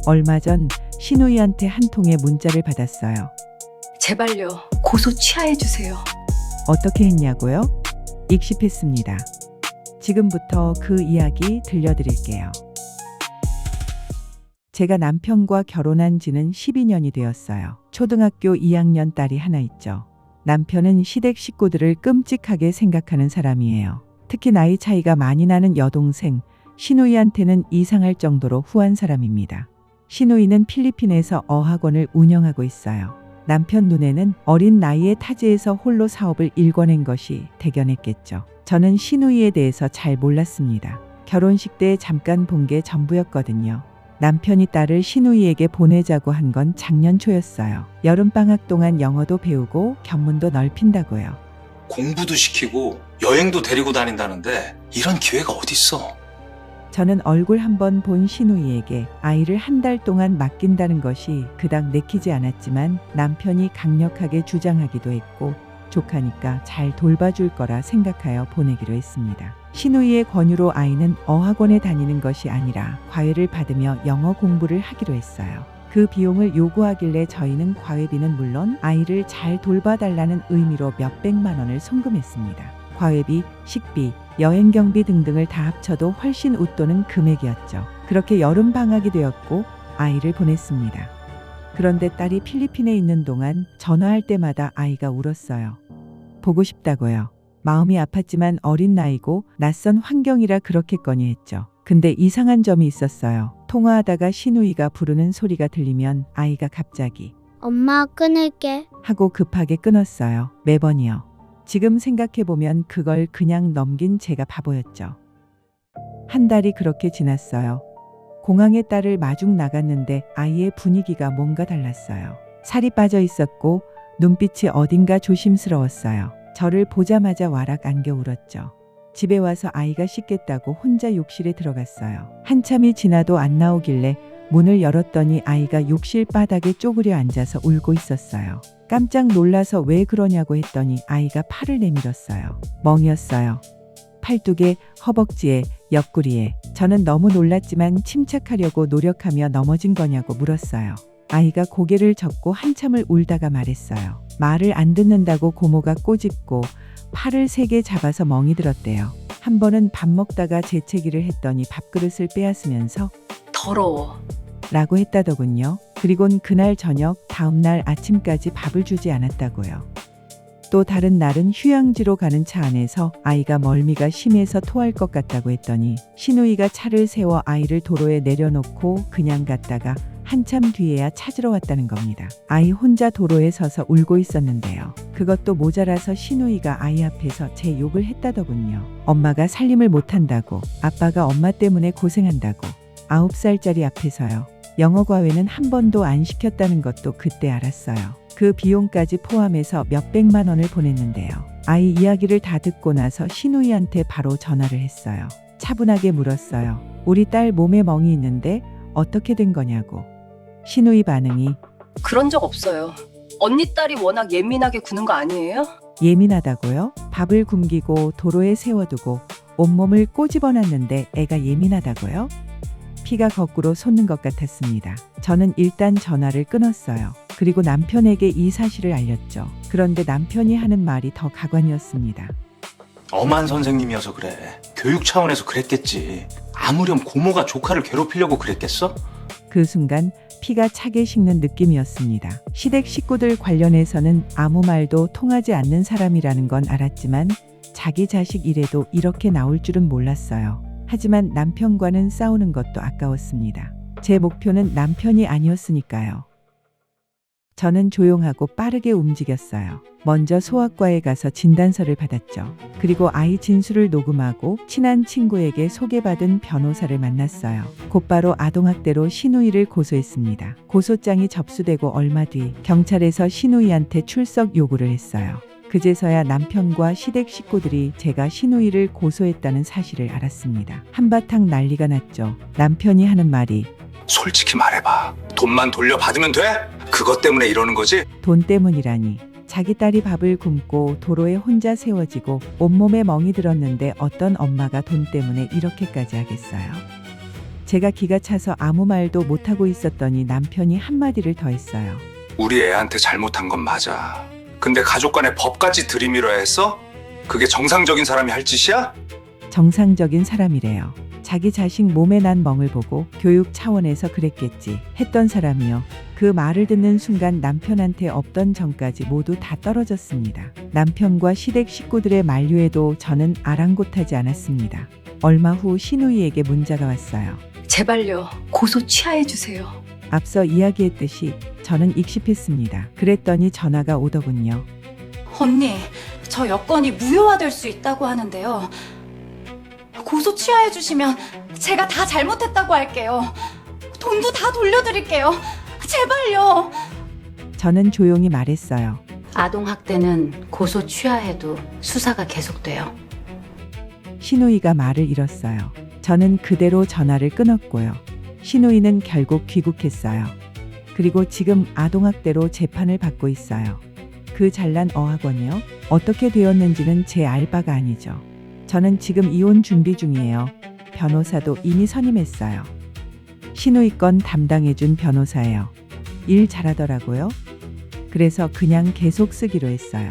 얼마 전 신우이한테 한 통의 문자를 받았어요. 제발요. 고소 취하해주세요. 어떻게 했냐고요? 익십했습니다. 지금부터 그 이야기 들려드릴게요. 제가 남편과 결혼한 지는 12년이 되었어요. 초등학교 2학년 딸이 하나 있죠. 남편은 시댁 식구들을 끔찍하게 생각하는 사람이에요. 특히 나이 차이가 많이 나는 여동생 신우이한테는 이상할 정도로 후한 사람입니다. 신우이는 필리핀에서 어학원을 운영하고 있어요. 남편 눈에는 어린 나이에 타지에서 홀로 사업을 일궈낸 것이 대견했겠죠. 저는 신우이에 대해서 잘 몰랐습니다. 결혼식 때 잠깐 본 게 전부였거든요. 남편이 딸을 신우이에게 보내자고 한 건 작년 초였어요. 여름방학 동안 영어도 배우고 견문도 넓힌다고요. 공부도 시키고 여행도 데리고 다닌다는데 이런 기회가 어딨어? 저는 얼굴 한번 본 신우이에게 아이를 한 달 동안 맡긴다는 것이 그닥 내키지 않았지만 남편이 강력하게 주장하기도 했고 조카니까 잘 돌봐줄 거라 생각하여 보내기로 했습니다. 신우이의 권유로 아이는 어학원에 다니는 것이 아니라 과외를 받으며 영어 공부를 하기로 했어요. 그 비용을 요구하길래 저희는 과외비는 물론 아이를 잘 돌봐달라는 의미로 몇백만 원을 송금했습니다. 과외비, 식비, 여행 경비 등등을 다 합쳐도 훨씬 웃도는 금액이었죠. 그렇게 여름 방학이 되었고 아이를 보냈습니다. 그런데 딸이 필리핀에 있는 동안 전화할 때마다 아이가 울었어요. 보고 싶다고요. 마음이 아팠지만 어린 나이고 낯선 환경이라 그렇겠거니 했죠. 근데 이상한 점이 있었어요. 통화하다가 신우이가 부르는 소리가 들리면 아이가 갑자기 엄마 끊을게. 하고 급하게 끊었어요. 매번이요. 지금 생각해보면 그걸 그냥 넘긴 제가 바보였죠. 한 달이 그렇게 지났어요. 공항에 딸을 마중 나갔는데 아이의 분위기가 뭔가 달랐어요. 살이 빠져 있었고 눈빛이 어딘가 조심스러웠어요. 저를 보자마자 와락 안겨 울었죠. 집에 와서 아이가 씻겠다고 혼자 욕실에 들어갔어요. 한참이 지나도 안 나오길래 문을 열었더니 아이가 욕실 바닥에 쪼그려 앉아서 울고 있었어요. 깜짝 놀라서 왜 그러냐고 했더니 아이가 팔을 내밀었어요. 멍이었어요. 팔뚝에, 허벅지에, 옆구리에. 저는 너무 놀랐지만 침착하려고 노력하며 넘어진 거냐고 물었어요. 아이가 고개를 젓고 한참을 울다가 말했어요. 말을 안 듣는다고 고모가 꼬집고 팔을 3개 잡아서 멍이 들었대요. 한 번은 밥 먹다가 재채기를 했더니 밥그릇을 빼앗으면서 더러워. 라고 했다더군요. 그리곤 그날 저녁 다음날 아침까지 밥을 주지 않았다고요. 또 다른 날은 휴양지로 가는 차 안에서 아이가 멀미가 심해서 토할 것 같다고 했더니 신우이가 차를 세워 아이를 도로에 내려놓고 그냥 갔다가 한참 뒤에야 찾으러 왔다는 겁니다. 아이 혼자 도로에 서서 울고 있었는데요. 그것도 모자라서 신우이가 아이 앞에서 제 욕을 했다더군요. 엄마가 살림을 못한다고, 아빠가 엄마 때문에 고생한다고. 9살짜리 앞에서요. 영어 과외는 한 번도 안 시켰다는 것도 그때 알았어요. 그 비용까지 포함해서 몇백만 원을 보냈는데요. 아이 이야기를 다 듣고 나서 신우이한테 바로 전화를 했어요. 차분하게 물었어요. 우리 딸 몸에 멍이 있는데 어떻게 된 거냐고. 신우이 반응이 그런 적 없어요. 언니 딸이 워낙 예민하게 구는 거 아니에요? 예민하다고요? 밥을 굶기고 도로에 세워두고 온몸을 꼬집어놨는데 애가 예민하다고요? 피가 거꾸로 솟는 것 같았습니다. 저는 일단 전화를 끊었어요. 그리고 남편에게 이 사실을 알렸죠. 그런데 남편이 하는 말이 더 가관이었습니다. 엄한 선생님이어서 그래. 교육 차원에서 그랬겠지. 아무렴 고모가 조카를 괴롭히려고 그랬겠어? 그 순간 피가 차게 식는 느낌이었습니다. 시댁 식구들 관련해서는 아무 말도 통하지 않는 사람이라는 건 알았지만 자기 자식 일에도 이렇게 나올 줄은 몰랐어요. 하지만 남편과는 싸우는 것도 아까웠습니다. 제 목표는 남편이 아니었으니까요. 저는 조용하고 빠르게 움직였어요. 먼저 소아과에 가서 진단서를 받았죠. 그리고 아이 진술을 녹음하고 친한 친구에게 소개받은 변호사를 만났어요. 곧바로 아동학대로 신우이를 고소했습니다. 고소장이 접수되고 얼마 뒤 경찰에서 신우이한테 출석 요구를 했어요. 그제서야 남편과 시댁 식구들이 제가 신우이를 고소했다는 사실을 알았습니다. 한바탕 난리가 났죠. 남편이 하는 말이 솔직히 말해봐. 돈만 돌려받으면 돼? 그것 때문에 이러는 거지? 돈 때문이라니. 자기 딸이 밥을 굶고 도로에 혼자 세워지고 온몸에 멍이 들었는데 어떤 엄마가 돈 때문에 이렇게까지 하겠어요? 제가 기가 차서 아무 말도 못하고 있었더니 남편이 한마디를 더 했어요. 우리 애한테 잘못한 건 맞아. 근데 가족 간에 법까지 들이밀어야 했어? 그게 정상적인 사람이 할 짓이야? 정상적인 사람이래요. 자기 자식 몸에 난 멍을 보고 교육 차원에서 그랬겠지 했던 사람이요. 그 말을 듣는 순간 남편한테 없던 정까지 모두 다 떨어졌습니다. 남편과 시댁 식구들의 만류에도 저는 아랑곳하지 않았습니다. 얼마 후 신우이에게 문자가 왔어요. 제발요. 고소 취하해 주세요. 앞서 이야기했듯이 저는 익십했습니다. 그랬더니 전화가 오더군요. 언니, 저 여권이 무효화될 수 있다고 하는데요. 고소 취하해 주시면 제가 다 잘못했다고 할게요. 돈도 다 돌려드릴게요. 제발요. 저는 조용히 말했어요. 아동학대는 고소 취하해도 수사가 계속돼요. 신우이가 말을 잃었어요. 저는 그대로 전화를 끊었고요. 신우이는 결국 귀국했어요. 그리고 지금 아동학대로 재판을 받고 있어요. 그 잘난 어학원이요? 어떻게 되었는지는 제 알 바가 아니죠. 저는 지금 이혼 준비 중이에요. 변호사도 이미 선임했어요. 신우이 건 담당해준 변호사예요. 일 잘하더라고요. 그래서 그냥 계속 쓰기로 했어요.